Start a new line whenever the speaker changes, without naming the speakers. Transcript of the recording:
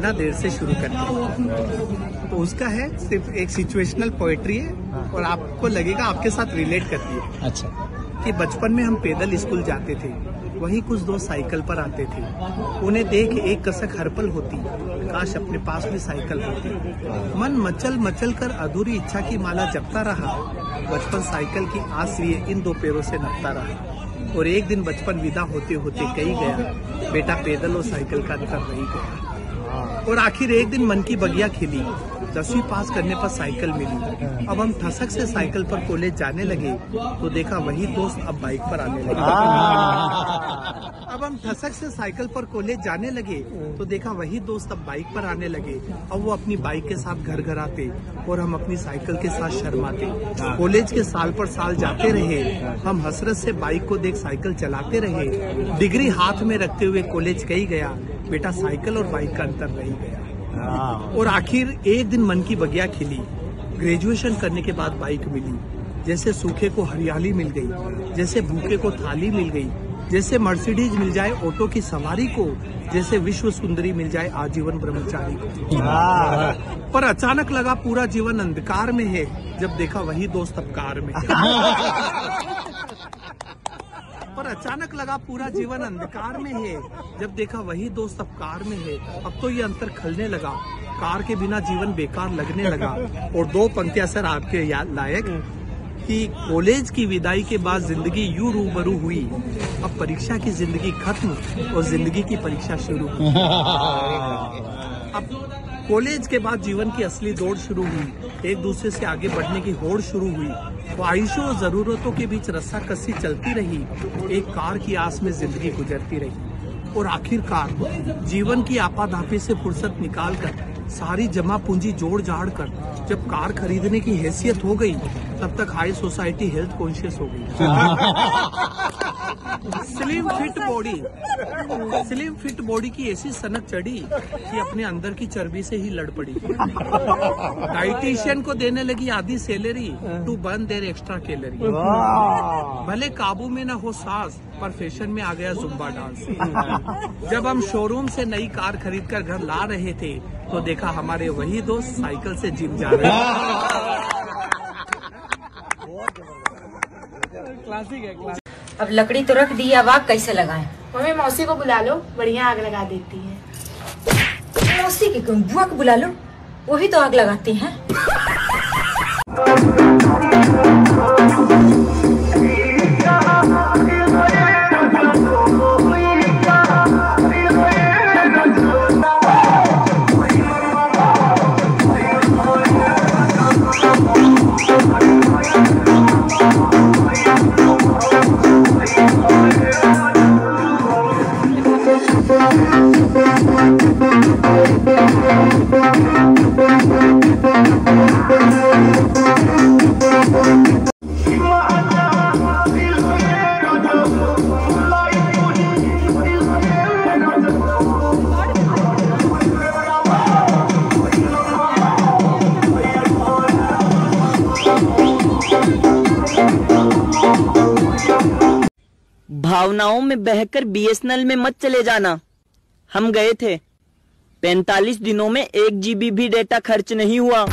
बिना देर से शुरू करते हैं। तो उसका है सिर्फ एक सिचुएशनल पोएट्री है और आपको लगेगा आपके साथ रिलेट करती है।
अच्छा।
कि बचपन में हम पैदल स्कूल जाते थे, वहीं कुछ दोस्त साइकिल पर आते थे। उन्हें देख एक कसक हर पल होती, काश अपने पास भी साइकिल होती। मन मचल मचल कर अधूरी इच्छा की माला जपता रहा। बचपन साइकिल की आस लिए इन दो पैरों से नपता रहा। और एक दिन बचपन विदा होते होते कही गया, बेटा पैदल और साइकिल का अंतर रही गया। और आखिर एक दिन मन की बगिया खिली, 10वीं पास करने पर साइकिल मिली। अब हम ठसक से साइकिल पर कॉलेज जाने लगे तो देखा वही दोस्त अब बाइक पर आने लगे। अब हम ठसक से साइकिल पर कॉलेज जाने लगे तो देखा वही दोस्त अब बाइक पर आने लगे। अब वो अपनी बाइक के साथ घर घर आते और हम अपनी साइकिल के साथ शर्माते। कॉलेज के साल पर साल जाते रहे, हम हसरत से बाइक को देख साइकिल चलाते रहे। डिग्री हाथ में रखते हुए कॉलेज कही गया, बेटा साइकिल और बाइक का अंतर रही गया। और आखिर एक दिन मन की बगिया खिली, ग्रेजुएशन करने के बाद बाइक मिली। जैसे सूखे को हरियाली मिल गई, जैसे भूखे को थाली मिल गई, जैसे मर्सिडीज मिल जाए ऑटो की सवारी को, जैसे विश्व सुंदरी मिल जाए आजीवन ब्रह्मचारी को। पर अचानक लगा पूरा जीवन अंधकार में है, जब देखा वही दोस्त अब कार में। पर अचानक लगा पूरा जीवन अंधकार में है, जब देखा वही दोस्त अब कार में है। अब तो ये अंतर खलने लगा, कार के बिना जीवन बेकार लगने लगा। और दो पंक्तियां सर आपके याद लायक कि कॉलेज की विदाई के बाद जिंदगी यूं रूबरू हुई, अब परीक्षा की जिंदगी खत्म और जिंदगी की परीक्षा शुरू। अब कॉलेज के बाद जीवन की असली दौड़ शुरू हुई, एक दूसरे से आगे बढ़ने की होड़ शुरू हुई। ख्वाहिशों और जरूरतों के बीच रस्साकसी चलती रही, एक कार की आस में जिंदगी गुजरती रही। और आखिरकार जीवन की आपाधापी से फुर्सत निकालकर, सारी जमा पूंजी जोड़ जाड़ कर जब कार खरीदने की हैसियत हो गई, तब तक हाई सोसाइटी हेल्थ कॉन्शियस हो गई। स्लिम फिट बॉडी की ऐसी सनक चढ़ी कि अपने अंदर की चर्बी से ही लड़ पड़ी। डाइटिशियन को देने लगी आधी salary to burn their extra calorie. भले काबू में न हो सांस, पर फैशन में आ गया जुम्बा डांस। जब हम शोरूम से नई कार खरीदकर घर ला रहे थे तो देखा हमारे वही दोस्त साइकिल से जिम जा रहे थे।
क्लासिक है।
अब लकड़ी तो रख दी, अब आग कैसे लगाएं?
मम्मी मौसी को बुला लो, बढ़िया आग लगा देती है।
मौसी की क्यों, बुआ को बुला लो, वही तो आग लगाती हैं।
भावनाओं में बहकर बीएसएनएल में मत चले जाना। हम गए थे, 45 दिनों में 1 GB भी डेटा खर्च नहीं हुआ।